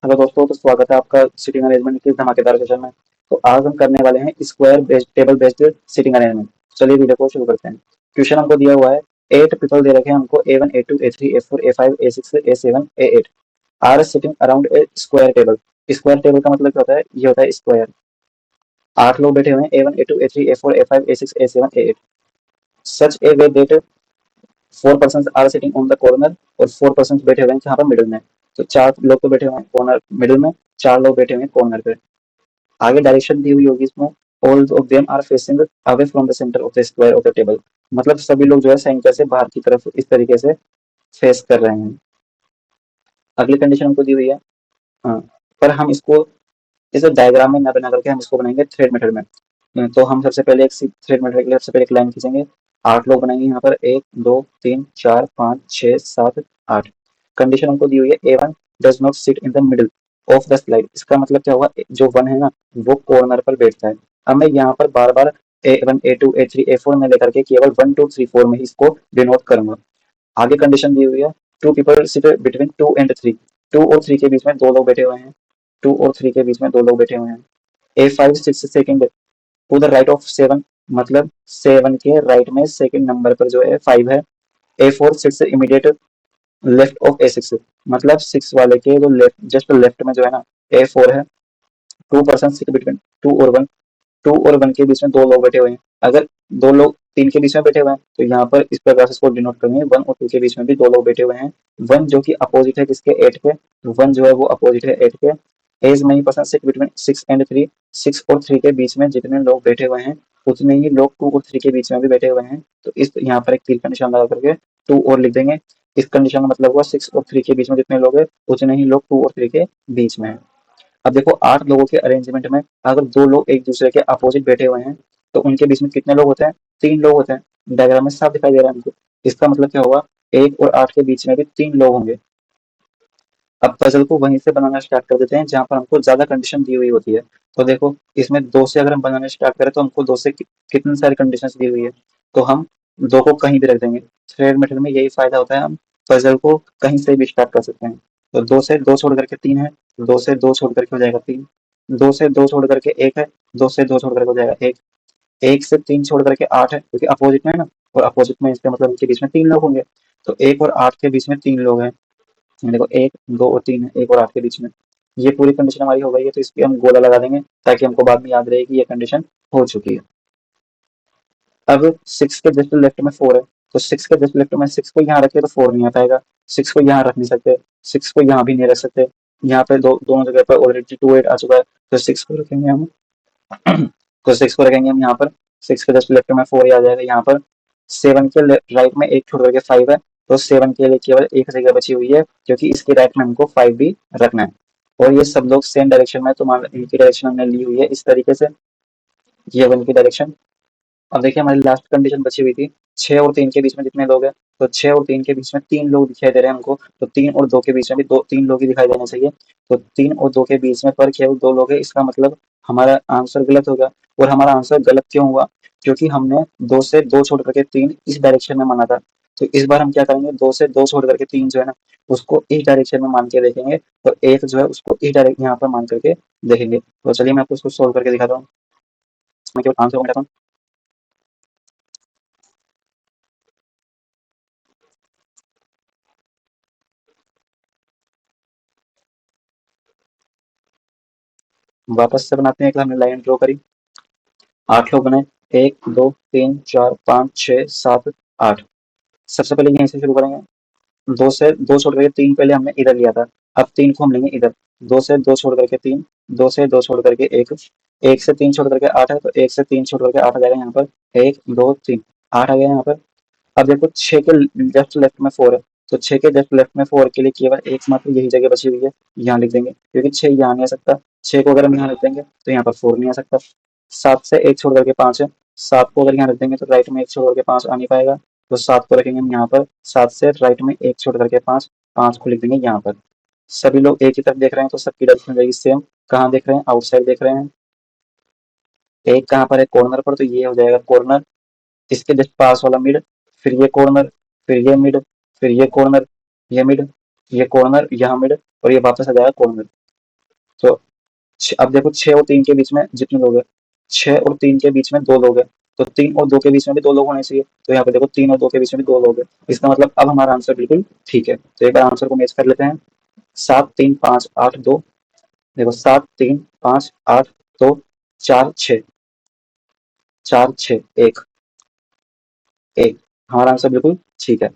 Hello दोस्तों, तो स्वागत है आपका सीटिंग अरेंजमेंट की धमाकेदार सेशन में। तो आज हम करने वाले हैं square based table based seating arrangement. चलिए वीडियो को शुरू करते हैं। क्वेश्चन हमको दिया हुआ है, 8 पीपल दे रखे हैं हमको, A1 A2 A3 A4 A5 A6 A7 A8 are sitting around a square table. Square table का मतलब क्या होता है? ये होता है स्क्वायर। 8 लोग बैठे हुए हैं, A1 A2 A3 A4 A5 A6 A7 A8। Such a way that 4 person are sitting on the corner, और 4 पर्सन बैठे हुए हैं जहाँ पर मिडिल में। तो 4 लोग तो बैठे हुए हैं कॉर्नर मिडिल में, 4 लोग बैठे हुए हैं कॉर्नर पे। आगे डायरेक्शन दी हुई होगी इसमें, all of them are facing away from the centre of the square of the table. मतलब सभी लोग जो है सेंटर से बाहर की तरफ इस तरीके से फेस कर रहे हैं। अगली कंडीशन हमको दी हुई है, हाँ, पर हम इसको इस डायग्राम में न बना करके हम इसको बनाएंगे थ्रेड मेथड में। तो हम सबसे पहले एक थ्रेड मेथड के लिए सबसे पहले एक लाइन खींचेंगे। 8 लोग बनाएंगे यहाँ पर, 1 2 3 4 5 6 7 8। कंडीशन हमको दी हुई है, A1 does not sit in the middle of the slide. इसका मतलब क्या हुआ? जो 1 है ना, वो कॉर्नर पर बैठता है। अब मैं यहाँ पर बार बार A1 A2 A3 A4 में लेकर के केवल 1 2 3 4 में ही इसको डिनोट करूंगा। आगे कंडीशन दी हुई है, 2 पीपल सिट बिटवीन 2 एंड 3। 2 और 3 के बीच में 2 लोग बैठे हुए हैं। 2 और 3 के बीच में 2 लोग बैठे हुए हैं। A5 6 second to the right of 7, मतलब 7 के राइट में सेकंड नंबर पर जो है 5 है। A4 6 immediate left of A6, मतलब 6 वाले के जो लेफ्ट, जस्ट लेफ्ट में जो है ना A4 है। 2 पर्सन सिट बिटवीन 2 और 1। 2 और 1 के बीच में 2 लोग बैठे हुए हैं। अगर 2 लोग 3 के बीच में बैठे हुए हैं तो यहाँ पर इस प्रकार से इसको डिनोट करेंगे, 1 और 2 के बीच में भी 2 लोग बैठे हुए हैं। 1 जो कि अपोजिट है किसके? 8 के। 1 जो है वो अपोजिट है 8 के। As many person sit between 6 and 3। 6 और 3 के बीच में जितने लोग बैठे हुए हैं उतने ही लोग 2 और 3 के बीच में भी बैठे हुए हैं। तो इस यहाँ पर एक तीर का निशान लगा करके 2 और लिख देंगे। इस कंडीशन का मतलब हुआ 6 और 3 के बीच में जितने लोग हैं उतने ही लोग 2 और 3 के बीच में है। अब देखो, 8 लोगों के अरेंजमेंट में अगर 2 लोग एक दूसरे के अपोजिट बैठे हुए हैं तो उनके बीच में कितने लोग होते हैं? 3 लोग होते हैं। डायग्राम में साफ दिखाई दे रहा है हमको। इसका मतलब क्या होगा? 1 और 8 के बीच में भी 3 लोग होंगे। अब पजल को वहीं से बनाना स्टार्ट कर देते हैं जहां पर हमको ज्यादा कंडीशन दी हुई होती है। तो देखो, इसमें 2 से अगर हम बनाना स्टार्ट करें तो हमको 2 से कितनी सारी कंडीशन दी हुई है, तो हम 2 को कहीं भी रख देंगे। थ्रेड मेथड में यही फायदा होता है, हम पजल को कहीं से भी स्टार्ट कर सकते हैं। तो 2 से 2 छोड़ करके 3 है, 2 से 2 छोड़ करके हो जाएगा 3। 2 से 2 छोड़ करके 1 है, 2 से 2 छोड़ करके हो जाएगा 1। 1 से 3 छोड़ करके 8 है, क्योंकि अपोजिट में है ना, और अपोजिट में इसका मतलब इनके बीच में 3 लोग होंगे। तो 1 और 8 के बीच में 3 लोग हैं। देखो, 1 2 और 3 है, 1 और 8 के बीच में। ये पूरी कंडीशन हमारी हो गई है, तो इस पे हम गोला लगा देंगे ताकि हमको बाद में याद रहे कि ये कंडीशन हो चुकी है। अब 6 के जस्ट लेफ्ट में 4 है, तो 6 के जस्ट लेफ्ट में 6 को यहाँ रखे तो 4 नहीं आ पाएगा। 6 को यहाँ रख नहीं सकते, 6 को यहाँ भी नहीं रख सकते। यहाँ पे दोनों जगह पर ऑलरेडी 2 8 आ चुका है, तो 6 को रखेंगे हम। तो 6 को रखेंगे हम यहाँ पर। 6 के जस्ट लेफ्ट में 4 आ जाएगा यहाँ पर। 7 के राइट में 1 छोड़ करके 5 है, तो 7 के लिए केवल एक जगह बची हुई है, क्योंकि इसके राइट में हमको 5 भी रखना है। और ये सब लोग सेम डायरेक्शन में, तो मान लो इनकी डायरेक्शन हमने ली हुई है इस तरीके से, ये 1 की डायरेक्शन। अब देखिए, हमारी लास्ट कंडीशन बची हुई थी, 6 और 3 के बीच में कितने लोग हैं? तो 6 और 3 के बीच में 3 लोग दिखाई दे रहे हैं हमको, तो 3 और 2 के बीच में भी 3 लोग ही दिखाई देने चाहिए। तो 3 और 2 के बीच में पर केवल 2 लोग हैं, इसका मतलब हमारा आंसर गलत होगा। और हमारा आंसर गलत क्यों हुआ? क्योंकि हमने 2 से 2 छोड़ करके 3 इस डायरेक्शन में माना था। तो इस बार हम क्या करेंगे, 2 से 2 छोड़ करके 3 जो है ना, उसको इस डायरेक्शन में मान के देखेंगे, और एक जो है उसको इस डायरेक्शन यहाँ पर मान करके देखेंगे। तो चलिए मैं आपको इसको सोल्व करके दिखाता हूँ। मैं केवल आंसर को मिटाता हूँ। वापस से बनाते हैं, एक हमने लाइन ड्रॉ करी, 8 लोग बने, 1 2 3 4 5 6 7 8। सबसे पहले यहीं से शुरू करेंगे। 2 से 2 छोड़ करके 3 पहले हमने इधर लिया था, अब 3 को हम लेंगे इधर। 2 से 2 छोड़ करके 3, 2 से 2 छोड़ करके 1, 1 से 3 छोड़ करके 8 है, तो 1 से 3 छोड़ करके 8 आ जाएगा यहाँ पर। 1 2 3 8 आ गया यहाँ पर। अब देखो, 6 के जस्ट लेफ्ट में 4 है, तो 6 के जस्ट लेफ्ट में 4 के लिए केवल एकमात्र यही जगह बची हुई है, यहाँ लिख देंगे, क्योंकि 6 यहाँ नहीं आ सकता। 6 को अगर हम यहाँ लिख देंगे तो यहाँ पर 4 नहीं आ सकता। 7 से 1 छोड़ करके 5 है, 7 को अगर यहाँ रख देंगे तो राइट में 1 छोड़ करके 5 आ नहीं पाएगा, तो 7 को रखेंगे हम यहाँ पर। 7 से राइट में 1 छोड़ करके 5, 5 को लिख देंगे यहाँ पर। सभी लोग एक ही तरफ देख रहे हैं, तो सबकी डायरेक्शन रहेगी सेम। कहाँ देख रहे हैं? आउटसाइड देख रहे हैं। एक कहाँ पर है? कॉर्नर पर, तो ये हो जाएगा कॉर्नर। इसके जस्ट पास वाला मिड, फिर ये कॉर्नर, फिर ये मिड, फिर ये कॉर्नर, ये मिड, ये कॉर्नर, यहाँ मिड, और ये वापस आ जाएगा कॉर्नर। तो अब देखो 6 और 3 के बीच में जितने लोग हैं, 6 और 3 के बीच में 2 लोग हैं, तो 3 और 2 के बीच में भी 2 लोग होने चाहिए। तो यहाँ पे देखो 3 और 2 के बीच में भी 2 लोग हैं। इसका मतलब अब हमारा आंसर बिल्कुल ठीक है। तो एक बार आंसर को मैच कर लेते हैं। 7 3 5 8 2, देखो 7 3 5 8 2 4 6, 4 6 1 1, हमारा आंसर बिल्कुल ठीक है।